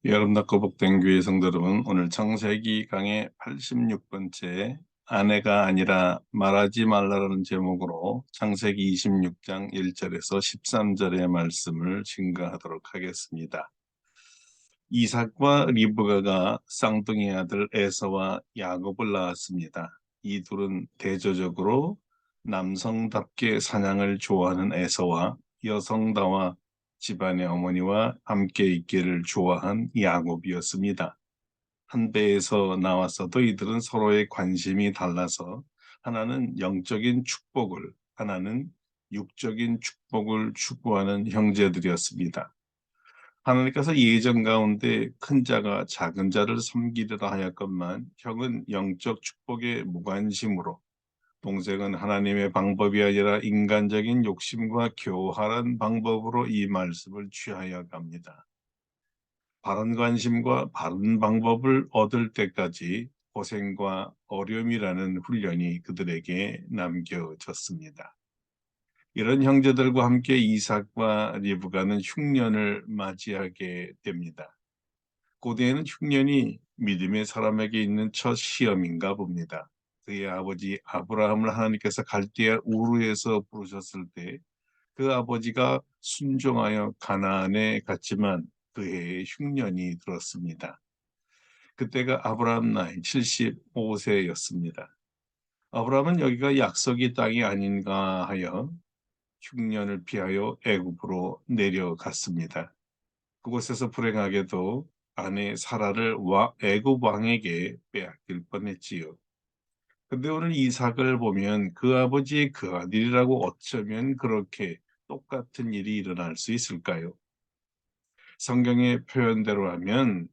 여름답고 복된 교회 성도 여러분, 오늘 창세기 강의 86번째 아내가 아니라 말하지 말라라는 제목으로 창세기 26장 1절에서 13절의 말씀을 증거하도록 하겠습니다. 이삭과 리브가가 쌍둥이 아들 에서와 야곱을 낳았습니다. 이 둘은 대조적으로 남성답게 사냥을 좋아하는 에서와 여성다와 집안의 어머니와 함께 있기를 좋아한 야곱이었습니다. 한 배에서 나왔어도 이들은 서로의 관심이 달라서 하나는 영적인 축복을, 하나는 육적인 축복을 추구하는 형제들이었습니다. 하나님께서 예정 가운데 큰 자가 작은 자를 섬기리라 하였건만 형은 영적 축복에 무관심으로 동생은 하나님의 방법이 아니라 인간적인 욕심과 교활한 방법으로 이 말씀을 취하여 갑니다. 바른 관심과 바른 방법을 얻을 때까지 고생과 어려움이라는 훈련이 그들에게 남겨졌습니다. 이런 형제들과 함께 이삭과 리브가는 흉년을 맞이하게 됩니다. 고대에는 흉년이 믿음의 사람에게 있는 첫 시험인가 봅니다. 그의 아버지 아브라함을 하나님께서 갈대아 우르에서 부르셨을 때 그 아버지가 순종하여 가나안에 갔지만 그 해에 흉년이 들었습니다. 그때가 아브라함 나이 75세였습니다. 아브라함은 여기가 약속의 땅이 아닌가 하여 흉년을 피하여 애굽으로 내려갔습니다. 그곳에서 불행하게도 아내 사라를 애굽 왕에게 빼앗길 뻔했지요. 근데 오늘 이삭을 보면 그 아버지의 그 아들이라고 어쩌면 그렇게 똑같은 일이 일어날 수 있을까요? 성경의 표현대로 하면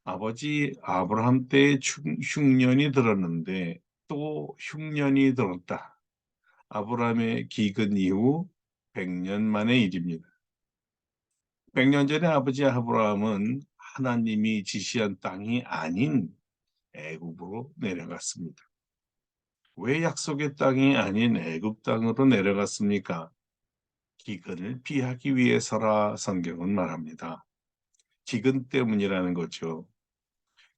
아버지 아브라함 때에 흉년이 들었는데 또 흉년이 들었다. 아브라함의 기근 이후 100년 만의 일입니다. 100년 전에 아버지 아브라함은 하나님이 지시한 땅이 아닌 애굽으로 내려갔습니다. 왜 약속의 땅이 아닌 애굽 땅으로 내려갔습니까? 기근을 피하기 위해서라 성경은 말합니다. 기근 때문이라는 거죠.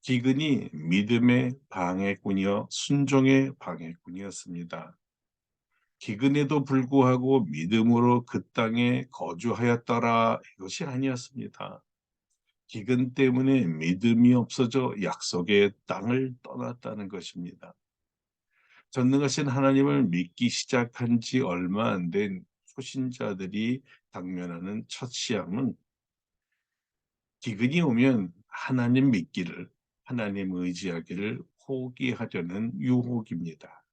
기근이 믿음의 방해꾼이요 순종의 방해꾼이었습니다. 기근에도 불구하고 믿음으로 그 땅에 거주하였더라 이것이 아니었습니다. 기근 때문에 믿음이 없어져 약속의 땅을 떠났다는 것입니다. 전능하신 하나님을 믿기 시작한 지 얼마 안 된 초신자들이 당면하는 첫 시험은 기근이 오면 하나님 믿기를, 하나님 의지하기를 포기하려는 유혹입니다.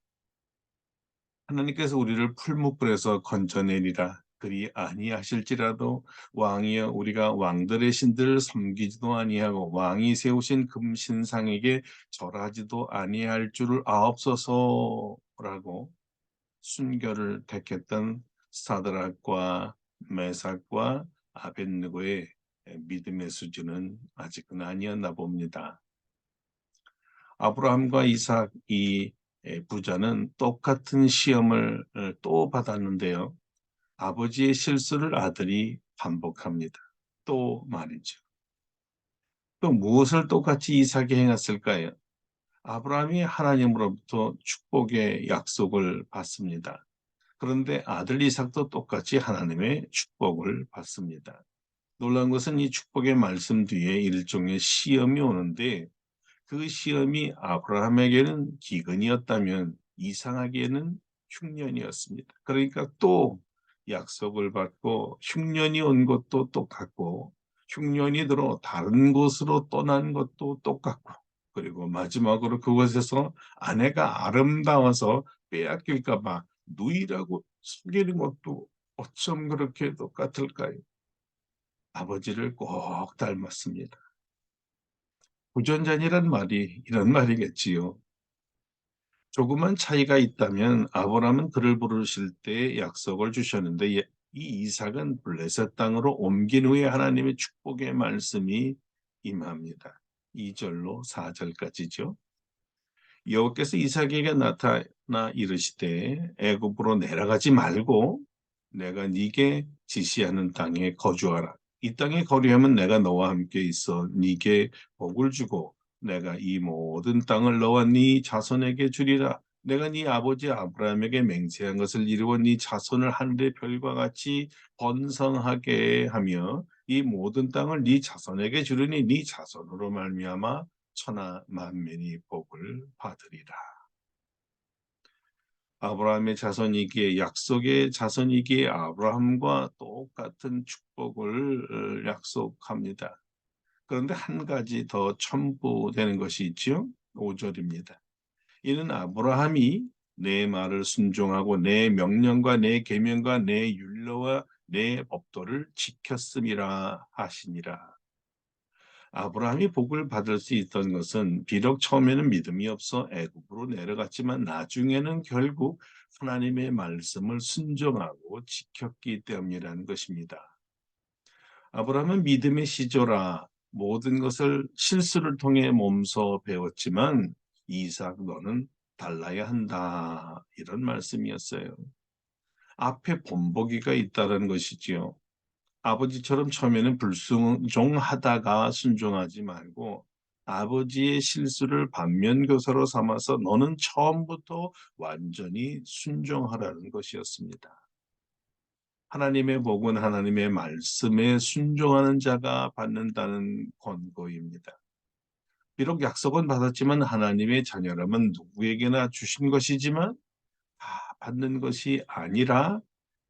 하나님께서 우리를 풀무불에서 건져내리라 그리 아니하실지라도 왕이여 우리가 왕들의 신들을 섬기지도 아니하고 왕이 세우신 금신상에게 절하지도 아니할 줄을 아옵소서라고 순결을 택했던 사드락과 메삭과 아벳느고의 믿음의 수준은 아직은 아니었나 봅니다. 아브라함과 이삭 이 부자는 똑같은 시험을 또 받았는데요. 아버지의 실수를 아들이 반복합니다. 또 말이죠. 또 무엇을 똑같이 이삭이 행했을까요? 아브라함이 하나님으로부터 축복의 약속을 받습니다. 그런데 아들 이삭도 똑같이 하나님의 축복을 받습니다. 놀라운 것은 이 축복의 말씀 뒤에 일종의 시험이 오는데 그 시험이 아브라함에게는 기근이었다면 이삭에게는 흉년이었습니다. 그러니까 또 약속을 받고 흉년이 온 것도 똑같고 흉년이 들어 다른 곳으로 떠난 것도 똑같고 그리고 마지막으로 그곳에서 아내가 아름다워서 빼앗길까 봐 누이라고 속이는 것도 어쩜 그렇게 똑같을까요? 아버지를 꼭 닮았습니다. 부전자니란 말이 이런 말이겠지요. 조그만 차이가 있다면 아브라함은 그를 부르실 때 약속을 주셨는데 이 이삭은 블레셋 땅으로 옮긴 후에 하나님의 축복의 말씀이 임합니다. 2절로 4절까지죠. 여호와께서 이삭에게 나타나 이르시되 애굽으로 내려가지 말고 내가 네게 지시하는 땅에 거주하라. 이 땅에 거류하면 내가 너와 함께 있어 네게 복을 주고 내가 이 모든 땅을 너와 네 자손에게 주리라. 내가 네 아버지 아브라함에게 맹세한 것을 이루어 네 자손을 하늘의 별과 같이 번성하게 하며 이 모든 땅을 네 자손에게 주리니 네 자손으로 말미암아 천하 만민이 복을 받으리라. 아브라함의 자손이기에 약속의 자손이기에 아브라함과 똑같은 축복을 약속합니다. 그런데 한 가지 더 첨부되는 것이 있지요. 5절입니다. 이는 아브라함이 내 말을 순종하고 내 명령과 내 계명과 내 율례와 내 법도를 지켰음이라 하시니라. 아브라함이 복을 받을 수 있던 것은 비록 처음에는 믿음이 없어 애굽으로 내려갔지만 나중에는 결국 하나님의 말씀을 순종하고 지켰기 때문이라는 것입니다. 아브라함은 믿음의 시조라 모든 것을 실수를 통해 몸소 배웠지만 이삭 너는 달라야 한다 이런 말씀이었어요. 앞에 본보기가 있다는 것이지요. 아버지처럼 처음에는 불순종하다가 순종하지 말고 아버지의 실수를 반면교사로 삼아서 너는 처음부터 완전히 순종하라는 것이었습니다. 하나님의 복은 하나님의 말씀에 순종하는 자가 받는다는 권고입니다. 비록 약속은 받았지만 하나님의 자녀라면 누구에게나 주신 것이지만 다 받는 것이 아니라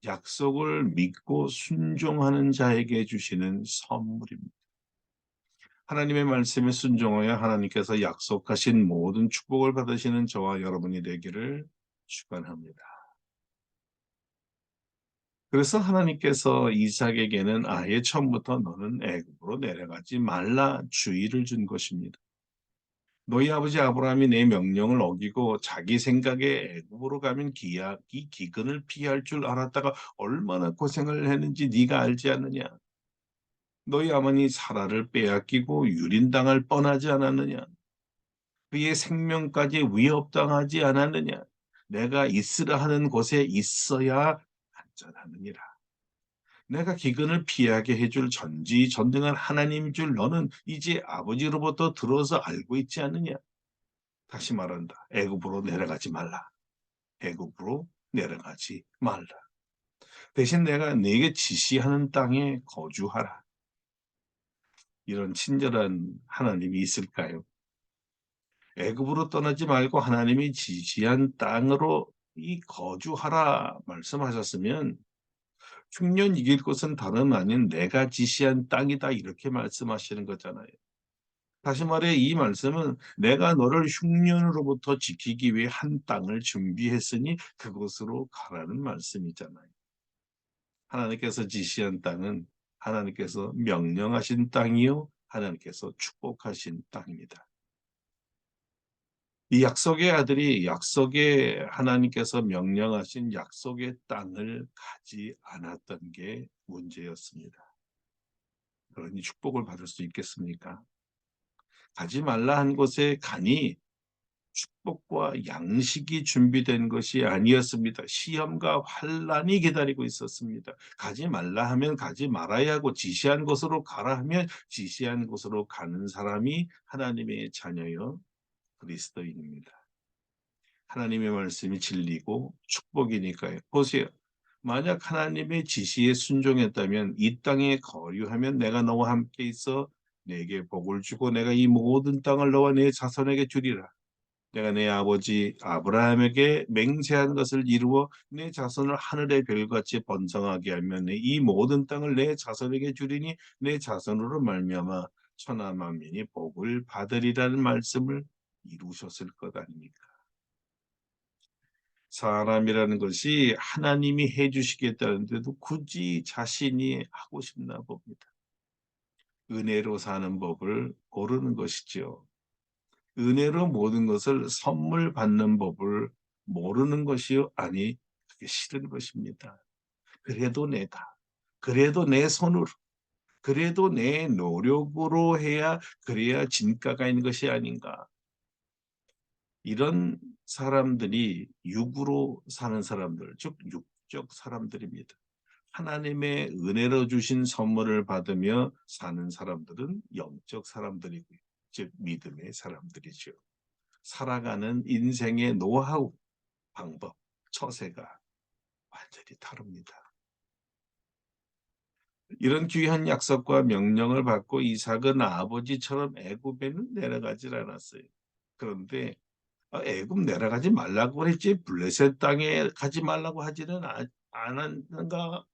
약속을 믿고 순종하는 자에게 주시는 선물입니다. 하나님의 말씀에 순종하여 하나님께서 약속하신 모든 축복을 받으시는 저와 여러분이 되기를 축원합니다. 그래서 하나님께서 이삭에게는 아예 처음부터 너는 애굽으로 내려가지 말라 주의를 준 것입니다. 너희 아버지 아브라함이 내 명령을 어기고 자기 생각에 애굽으로 가면 이 기근을 피할 줄 알았다가 얼마나 고생을 했는지 네가 알지 않느냐? 너희 어머니 사라를 빼앗기고 유린당할 뻔하지 않았느냐? 그의 생명까지 위협당하지 않았느냐? 내가 있으라 하는 곳에 있어야 안전하느니라. 내가 기근을 피하게 해줄 전지전능한 하나님인 줄 너는 이제 아버지로부터 들어서 알고 있지 않느냐? 다시 말한다. 애굽으로 내려가지 말라. 애굽으로 내려가지 말라. 대신 내가 네게 지시하는 땅에 거주하라. 이런 친절한 하나님이 있을까요? 애굽으로 떠나지 말고 하나님이 지시한 땅으로 이 거주하라 말씀하셨으면 흉년 이길 것은 다름 아닌 내가 지시한 땅이다 이렇게 말씀하시는 거잖아요. 다시 말해 이 말씀은 내가 너를 흉년으로부터 지키기 위해 한 땅을 준비했으니 그곳으로 가라는 말씀이잖아요. 하나님께서 지시한 땅은 하나님께서 명령하신 땅이요 하나님께서 축복하신 땅입니다. 이 약속의 아들이 약속의 하나님께서 명령하신 약속의 땅을 가지 않았던 게 문제였습니다. 그러니 축복을 받을 수 있겠습니까? 가지 말라 한 곳에 가니 축복과 양식이 준비된 것이 아니었습니다. 시험과 환란이 기다리고 있었습니다. 가지 말라 하면 가지 말아야 하고 지시한 곳으로 가라 하면 지시한 곳으로 가는 사람이 하나님의 자녀요 그리스도인입니다. 하나님의 말씀이 진리고 축복이니까요. 보세요. 만약 하나님의 지시에 순종했다면 이 땅에 거류하면 내가 너와 함께 있어 내게 복을 주고 내가 이 모든 땅을 너와 내 자손에게 주리라. 내가 내 아버지 아브라함에게 맹세한 것을 이루어 내 자손을 하늘의 별같이 번성하게 하면 이 모든 땅을 내 자손에게 주리니 내 자손으로 말미암아 천하 만민이 복을 받으리라는 말씀을 이루셨을 것 아닙니까? 사람이라는 것이 하나님이 해 주시겠다는데도 굳이 자신이 하고 싶나 봅니다. 은혜로 사는 법을 모르는 것이지요. 은혜로 모든 것을 선물 받는 법을 모르는 것이요. 아니, 그게 싫은 것입니다. 그래도 내가, 그래도 내 손으로, 그래도 내 노력으로 해야 그래야 진가가 있는 것이 아닌가. 이런 사람들이 육으로 사는 사람들, 즉 육적 사람들입니다. 하나님의 은혜로 주신 선물을 받으며 사는 사람들은 영적 사람들이고요. 즉 믿음의 사람들이죠. 살아가는 인생의 노하우, 방법, 처세가 완전히 다릅니다. 이런 귀한 약속과 명령을 받고 이삭은 아버지처럼 애굽에는 내려가질 않았어요. 그런데 애굽 내려가지 말라고 그랬지 블레셋 땅에 가지 말라고 하지는 않았는가?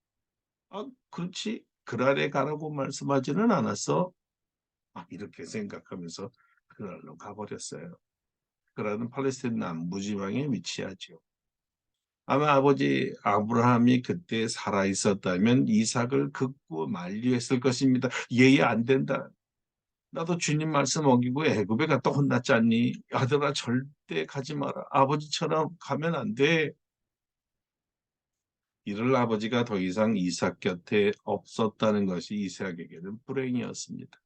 그렇지. 그랄에 가라고 말씀하지는 않았어. 이렇게 생각하면서 그랄로 가버렸어요. 그랄은 팔레스타인 남부 지방에 위치하죠. 아마 아버지 아브라함이 그때 살아 있었다면 이삭을 극구 만류했을 것입니다. "얘야 안 된다. 나도 주님 말씀 어기고 애굽에 갔다 혼났지 않니? 아들아 절대 가지 마라. 아버지처럼 가면 안 돼." 이럴 아버지가 더 이상 이삭 곁에 없었다는 것이 이삭에게는 불행이었습니다.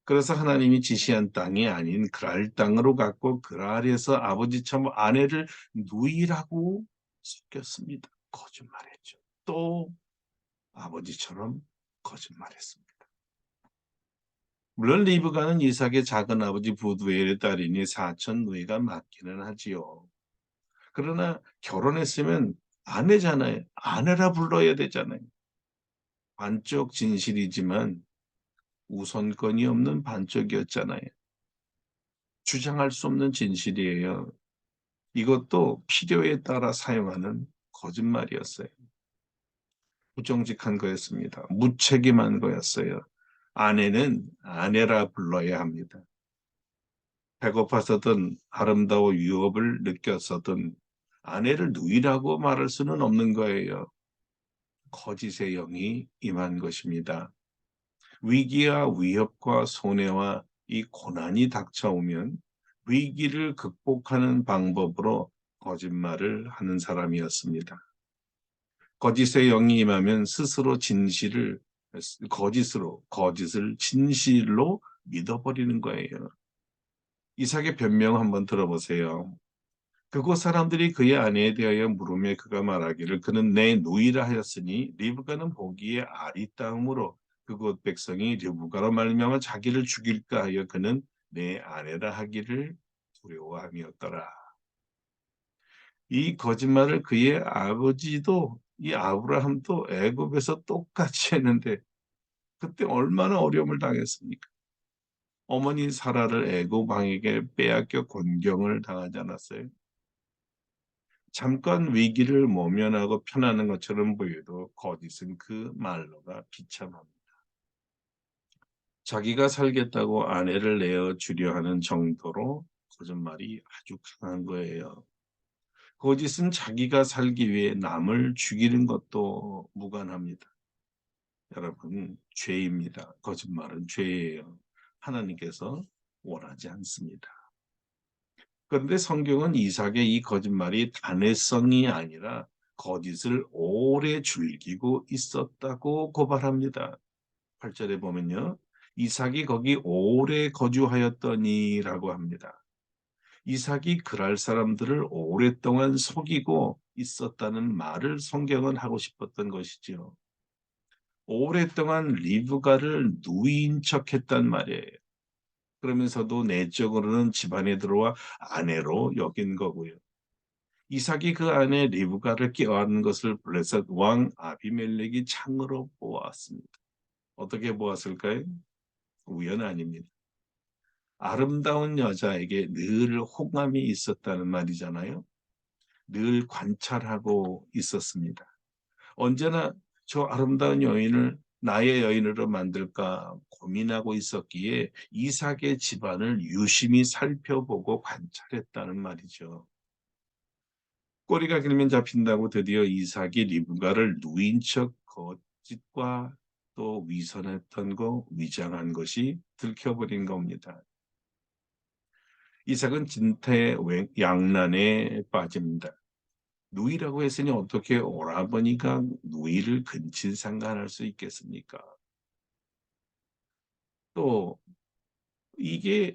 그래서 하나님이 지시한 땅이 아닌 그랄 땅으로 갔고 그랄에서 아버지처럼 아내를 누이라고 속였습니다. 거짓말했죠. 또 아버지처럼 거짓말했습니다. 물론 리브가는 이삭의 작은아버지 부두엘의 딸이니 사촌 누이가 맞기는 하지요. 그러나 결혼했으면 아내잖아요. 아내라 불러야 되잖아요. 반쪽 진실이지만 우선권이 없는 반쪽이었잖아요. 주장할 수 없는 진실이에요. 이것도 필요에 따라 사용하는 거짓말이었어요. 부정직한 거였습니다. 무책임한 거였어요. 아내는 아내라 불러야 합니다. 배고파서든 아름다워 유업을 느꼈어든 아내를 누이라고 말할 수는 없는 거예요. 거짓의 영이 임한 것입니다. 위기와 위협과 손해와 이 고난이 닥쳐오면 위기를 극복하는 방법으로 거짓말을 하는 사람이었습니다. 거짓의 영이 임하면 스스로 진실을 거짓을 진실로 믿어버리는 거예요. 이삭의 변명 한번 들어보세요. 그곳 사람들이 그의 아내에 대하여 물으며 그가 말하기를 그는 내 누이라 하였으니 리브가는 보기에 아리따움으로 그곳 백성이 리브가로 말미암아 자기를 죽일까 하여 그는 내 아내라 하기를 두려워함이었더라. 이 거짓말을 그의 아버지도 이 아브라함도 애굽에서 똑같이 했는데 그때 얼마나 어려움을 당했습니까? 어머니 사라를 애굽 왕에게 빼앗겨 곤경을 당하지 않았어요? 잠깐 위기를 모면하고 편안한 것처럼 보여도 거짓은 그 말로가 비참합니다. 자기가 살겠다고 아내를 내어 주려 하는 정도로 거짓말이 아주 강한 거예요. 거짓은 자기가 살기 위해 남을 죽이는 것도 무관합니다. 여러분, 죄입니다. 거짓말은 죄예요. 하나님께서 원하지 않습니다. 그런데 성경은 이삭의 이 거짓말이 단회성이 아니라 거짓을 오래 즐기고 있었다고 고발합니다. 8절에 보면요. 이삭이 거기 오래 거주하였더니라고 합니다. 이삭이 그랄 사람들을 오랫동안 속이고 있었다는 말을 성경은 하고 싶었던 것이지요. 오랫동안 리브가를 누이인 척했단 말이에요. 그러면서도 내적으로는 집안에 들어와 아내로 여긴 거고요. 이삭이 그 아내 리브가를 껴안은 것을 블레셋 왕 아비멜렉이 창으로 보았습니다. 어떻게 보았을까요? 우연 아닙니다. 아름다운 여자에게 늘 호감이 있었다는 말이잖아요. 늘 관찰하고 있었습니다. 언제나 저 아름다운 여인을 나의 여인으로 만들까 고민하고 있었기에 이삭의 집안을 유심히 살펴보고 관찰했다는 말이죠. 꼬리가 길면 잡힌다고 드디어 이삭이 리브가를 누인 척 거짓과 또 위선했던 거, 위장한 것이 들켜버린 겁니다. 이삭은 진퇴양난에 빠집니다. 누이라고 했으니 어떻게 오라버니가 누이를 근친상간할 수 있겠습니까? 또 이게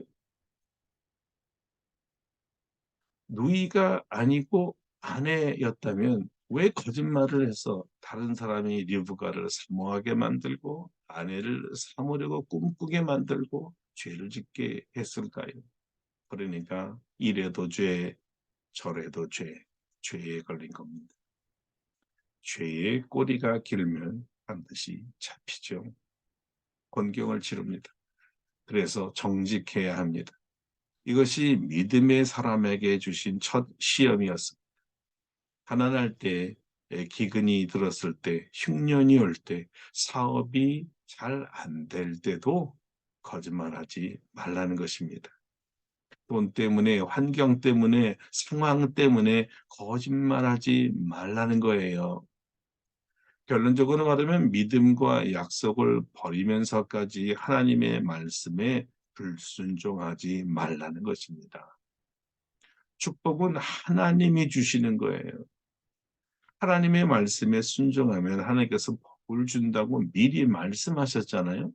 누이가 아니고 아내였다면 왜 거짓말을 해서 다른 사람이 리브가를 사모하게 만들고 아내를 사모려고 꿈꾸게 만들고 죄를 짓게 했을까요? 그러니까 이래도 죄, 저래도 죄, 죄에 걸린 겁니다. 죄의 꼬리가 길면 반드시 잡히죠. 곤경을 치릅니다. 그래서 정직해야 합니다. 이것이 믿음의 사람에게 주신 첫 시험이었습니다. 가난할 때, 기근이 들었을 때, 흉년이 올 때, 사업이 잘 안 될 때도 거짓말하지 말라는 것입니다. 돈 때문에, 환경 때문에, 상황 때문에 거짓말하지 말라는 거예요. 결론적으로 말하면 믿음과 약속을 버리면서까지 하나님의 말씀에 불순종하지 말라는 것입니다. 축복은 하나님이 주시는 거예요. 하나님의 말씀에 순종하면 하나님께서 복을 준다고 미리 말씀하셨잖아요.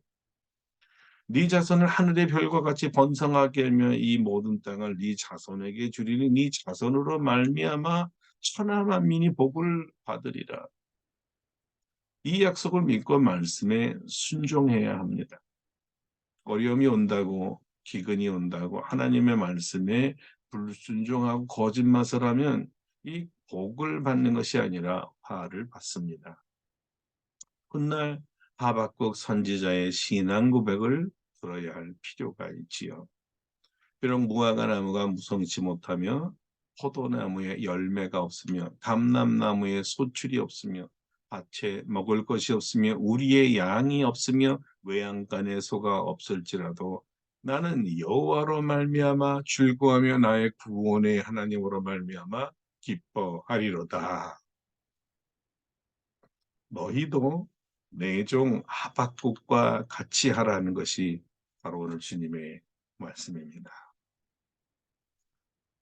네 자손을 하늘의 별과 같이 번성하게 하며 이 모든 땅을 네 자손에게 주리니 네 자손으로 말미암아 천하 만민이 복을 받으리라. 이 약속을 믿고 말씀에 순종해야 합니다. 어려움이 온다고 기근이 온다고 하나님의 말씀에 불순종하고 거짓말을 하면 이 복을 받는 것이 아니라 화를 받습니다. 훗날 하박국 선지자의 신앙 고백을 들어야 할 필요가 있지요. 비록 무화과 나무가 무성치 못하며 포도나무에 열매가 없으며 감람나무에 소출이 없으며 밭에 먹을 것이 없으며 우리의 양이 없으며 외양간에 소가 없을지라도 나는 여호와로 말미암아 즐거워하며 나의 구원의 하나님으로 말미암아 기뻐하리로다. 너희도 내 종 하박국과 같이 하라는 것이 바로 오늘 주님의 말씀입니다.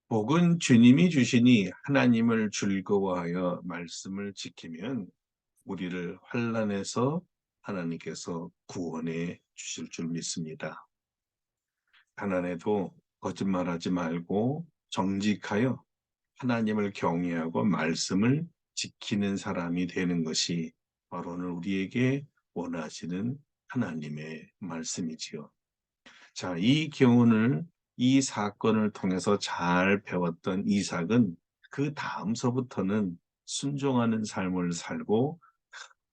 복은 주님이 주시니 하나님을 즐거워하여 말씀을 지키면 우리를 환난에서 하나님께서 구원해 주실 줄 믿습니다. 가난해도 거짓말하지 말고 정직하여 하나님을 경외하고 말씀을 지키는 사람이 되는 것이 바로 오늘 우리에게 원하시는 하나님의 말씀이지요. 자, 이 교훈을 이 사건을 통해서 잘 배웠던 이삭은 그 다음서부터는 순종하는 삶을 살고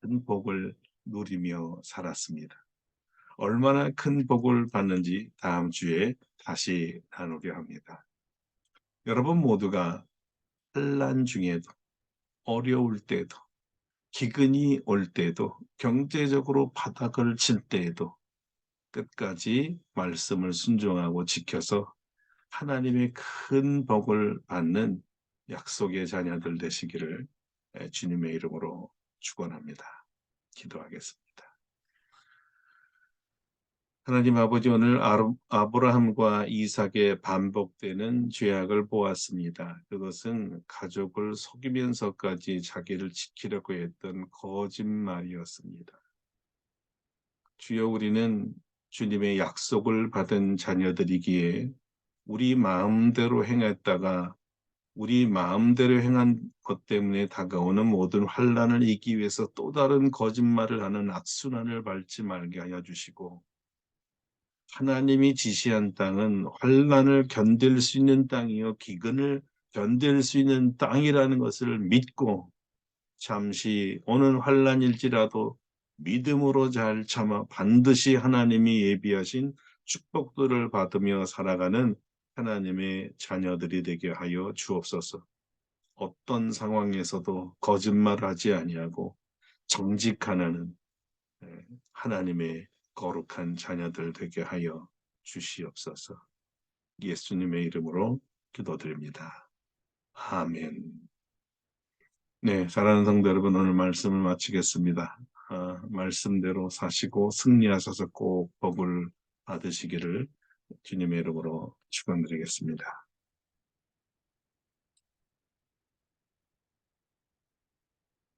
큰 복을 누리며 살았습니다. 얼마나 큰 복을 받는지 다음 주에 다시 나누려 합니다. 여러분 모두가 환난 중에도 어려울 때도 기근이 올 때도 경제적으로 바닥을 칠 때에도 끝까지 말씀을 순종하고 지켜서 하나님의 큰 복을 받는 약속의 자녀들 되시기를 주님의 이름으로 축원합니다. 기도하겠습니다. 하나님 아버지, 오늘 아브라함과 이삭의 반복되는 죄악을 보았습니다. 그것은 가족을 속이면서까지 자기를 지키려고 했던 거짓말이었습니다. 주여, 우리는 주님의 약속을 받은 자녀들이기에 우리 마음대로 행했다가 우리 마음대로 행한 것 때문에 다가오는 모든 환난을 이기기 위해서 또 다른 거짓말을 하는 악순환을 밟지 말게 하여 주시고, 하나님이 지시한 땅은 환난을 견딜 수 있는 땅이요 기근을 견딜 수 있는 땅이라는 것을 믿고 잠시 오는 환난일지라도 믿음으로 잘 참아 반드시 하나님이 예비하신 축복들을 받으며 살아가는 하나님의 자녀들이 되게 하여 주옵소서. 어떤 상황에서도 거짓말하지 아니하고 정직하는 하나님의 거룩한 자녀들 되게 하여 주시옵소서. 예수님의 이름으로 기도드립니다. 아멘. 네, 사랑하는 성도 여러분, 오늘 말씀을 마치겠습니다. 말씀대로 사시고 승리하셔서 꼭 복을 받으시기를 주님의 이름으로 축원드리겠습니다.